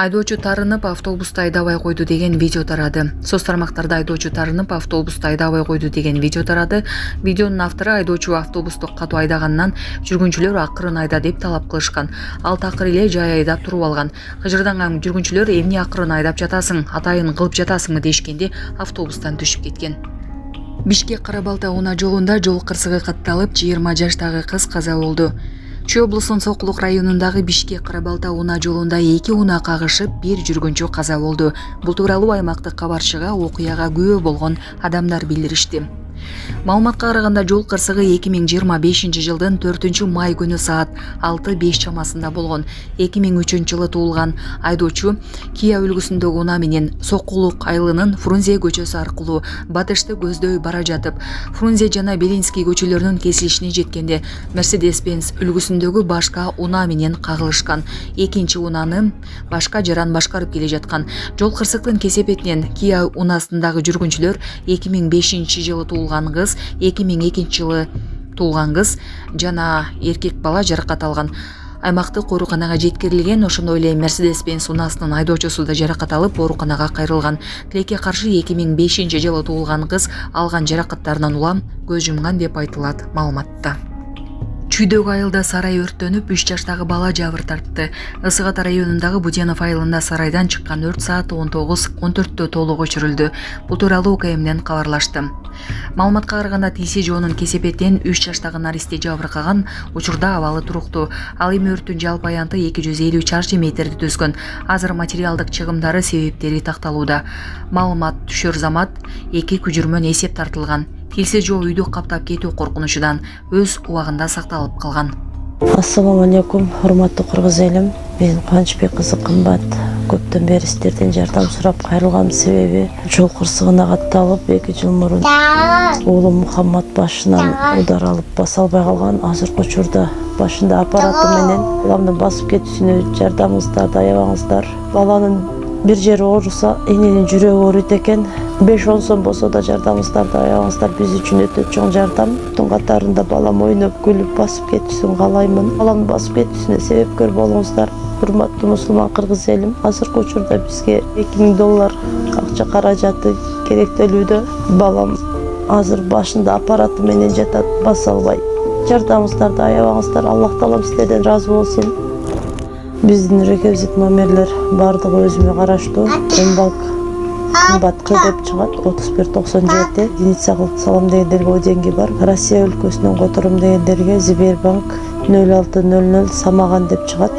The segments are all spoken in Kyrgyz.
Айдоочу тарынып автобуста айдабай койду деген видео тарады. Соц тармактарда айдоочу тарынып автобуста айдабай койду деген видео тарады. Видеонун автору айдоочу автобусту катуу айдаганынан жүргүнчүлөр акырын айда деп талап кылышкан. Ал такыр эле жай айдап туруп алган. Кыжырданган жүргүнчүлөр эмне акырын айдап жатасың, атайын кылып жатасыңбы дешкенде автобустан түшүп кеткен. Бишкек Кара-Балта унаа жолунда жол кырсыгы катталып, 20 жаштагы кыз каза болду. Чүй облусунун Сокулук районундагы Бишкек Кара-Балта унаа жолунда 2 унаа кагышып, 1 жүргүнчү каза болду. Бул тууралуу аймактык кабарчыга окуяга күбө болгон адамдар билдиришти. Маалыматка караганда жол кырсыгы 2025 жылдын 4-май күнү саат 6:05 чамасында болгон. 2003 жылы туулган айдоочу Kia үлгүсүндөгү унаа менен Сокулук айылынын Фрунзе көчөсү аркылуу батышты көздөй бара жатып, Фрунзе жана Белинский көчөлөрүнүн кесилишине жеткенде Mercedes-Benz үлгүсүндөгү башка унаа менен кагылышкан. Экинчи унааны башка жаран башкарып келе жаткан. Жол кырсыктын кесепетинен Kia унаасындагы жүргүнчүлөр 2005 жылы туулган кыз, 2002 жылы туулган кыз жана эркек бала жаракат алган. Аймактык ооруканага жеткирилген. Ошондой эле Mercedes-Benz унаасынын айдоочусу да жаракат алып, ооруканага кайрылган. Тилекке каршы 2005 жылы туулган кыз алган жаракаттарынан улам көз жумган деп айтылат маалыматта. Чүйдөгү айылда сарай өрттөнүп, 3 жаштагы бала жабыр тартты. Ысык Ата районундагы Буденов айылында сарайдан чыккан өрт саат 19:14 толук өчүрүлдү. Бул тууралуу УКМден кабарлашты. Маалыматка караганда ТСЖнун кесепетинен 3 жаштагы наристе жабыркаган. Учурда абалы туруктуу. Ал эми өрттүн жалпы аянты 250 чарчы метрди түзгөн. Азыр материалдык чыгымдары себептери такталууда. Маалымат түшөр замат 2 күчүрмөн эсеп тартылган. Тилсиз жол үйдү каптап кетүү коркунучудан өз убагында сакталып калган. Ассаламу алейкум, урматтуу кыргыз элим. Мен Кубанычбек кызы Кымбат. Көптөн бери сиздерден жардам сурап кайрылган себеби жол кырсыгына катталып 2 жыл мурун уулум Мухаммад башынан удар алып баса албай калган. Азыркы учурда башында аппараты менен баламдын басып кетүүсүнө жардамыңыздарды аябаңыздар. Баланын бир жери ооруса, эненин жүрөгү ооруйт экен. 5-10 сом болсо да жардамыңыздарды аябаңыздар. Биз үчүн өтө чоң жардам. Тун катарында балам ойноп күлүп басып кетүүсүн каалаймын. Баламдын басып кетүүсүнө себепкер болуңуздар. Урматтуу мусулман кыргыз элим, азыркы учурда бизге $2000 акча каражаты керектелүүдө. Балам азыр башында аппараты менен жатат, баса албай. Жардамыңыздарды аябаңыздар. Аллах таалам сиздерден разы болсун. Биздин реквизит номерлер бардыгы өзүмө караштуу. Эмбанк Кымбатка деп чыгат 3197, единица кылып салам дегендерге деньги бар. Россия өлкөсүнөн которум дегендерге Сбербанк 0600 Самаган деп чыгат.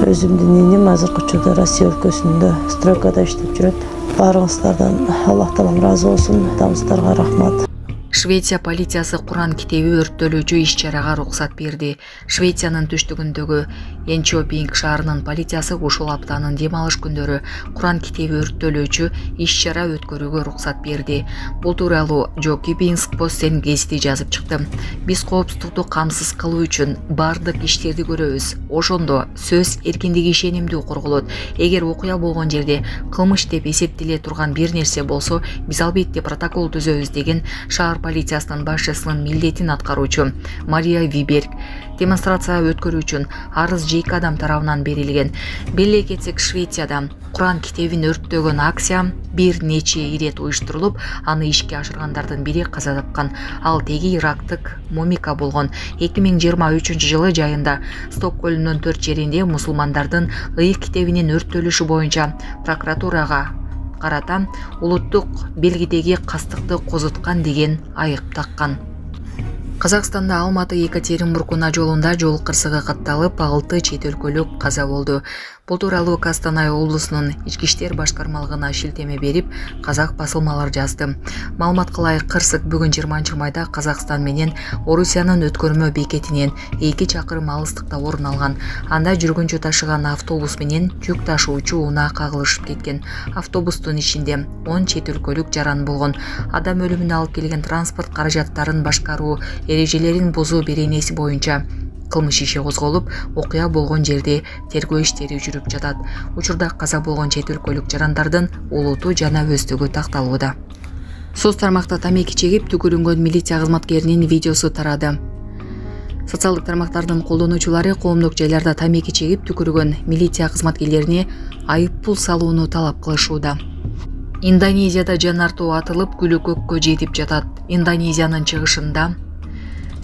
Өзүмдүн иним азыркы учурда Россия өлкөсүндө стройкада иштеп жүрөт. Баарыңыздардан Аллах таалам разы болсун. Тамыздарга рахмат. Швеция полициясы Куран китеби өрттөлүүчү иш-чарага уруксат берди. Швециянын түштүгүндөгү Енчопинг шаарынын полициясы ушул аптанын дем алыш күндөрү Куран китеби өрттөлүүчү иш-чара өткөрүүгө уруксат берди. Бул тууралуу Жокипинск Постен гезити жазып чыкты. Биз коопсуздукту камсыз кылуу үчүн бардык иштерди көрөбүз. Ошондо сөз эркиндиги ишенимдүү корголот. Эгер окуя болгон жерде кылмыш деп эсептеле турган бир нерсе болсо, биз албетте протокол түзөбүз деген шаар полициясынын башчысынын милдетин аткаруучу Мария Виберг. Демонстрация өткөрүү үчүн арыз 2 адам тарабынан берилген. Беле кетсек, Швецияда Куран китебин өрттөгөн акция бир нече ирет уюштурулуп, аны ишке ашыргандардын бири каза тапкан. Ал теги ирактык Момика болгон. 2023 жылы жайында Стокгольмдун 4 жеринде мусулмандардын ыйык китебинин өрттөлүшү боюнча прокуратурага карата улуттук белгидеги кастыкты козуткан деген айып таккан. Казакстанда Алматы-Екатеринбург унаа жолунда жол кырсыгы катталып, 6 чет өлкөлүк каза болду. Бул тууралуу Костанай облусунун ички иштер башкармалыгына шилтеме берип, казак басылмалар жазды. Маалыматка ылайык, кырсык бүгүн 20-майда Казакстан менен Орусиянын өткөрмө бекетинен 2 чакырым алыстыкта орун алган. Анда жүргүнчү ташыган автобус менен жүк ташуучу унаа кагылышып кеткен. Автобустун ичинде 10 чет өлкөлүк жаран болгон. Адам өлүмүнө алып келген транспорт каражаттарын башкаруу эрежелерин бузуу беренеси боюнча кылмыш иши козголуп, окуя болгон жерде тергөө иштери жүрүп жатат. Учурда каза болгон чет өлкөлүк жарандардын улуту жана өздүгү такталууда. Соц тармакта тамеки чегип түкүрүнгөн милиция кызматкеринин видеосу тарады. Социалдык тармактардын колдонуучулары коомдук жайларда тамеки чегип түкүргөн милиция кызматкерлерине айып пул салууну талап кылышууда. Индонезияда жанар тоо атылып, күлү көккө жетип жатат. Индонезиянын чыгышында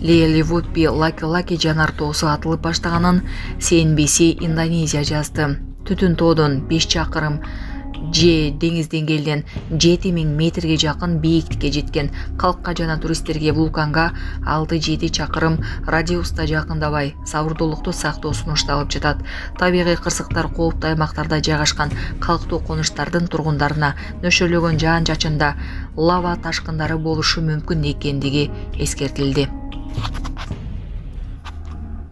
Леливуппи Лаки жанар тоосу атылып баштаганын CNBC Индонезия жазды. Түтүн тоодон 5 чакырым же деңиз деңгээлинен 7000 метрге жакын бийиктикке жеткен. Калкка жана туристтерге вулканга 6-7 чакырым радиуста жакындабай сабырдуулукту сактоо сунушталып жатат. Табигый кырсыктар кооптуу аймактарда жайгашкан калктуу конуштардын тургундарына нөшөлөгөн жаан чачында лава ташкындары болушу мүмкүн экендиги эскертилди.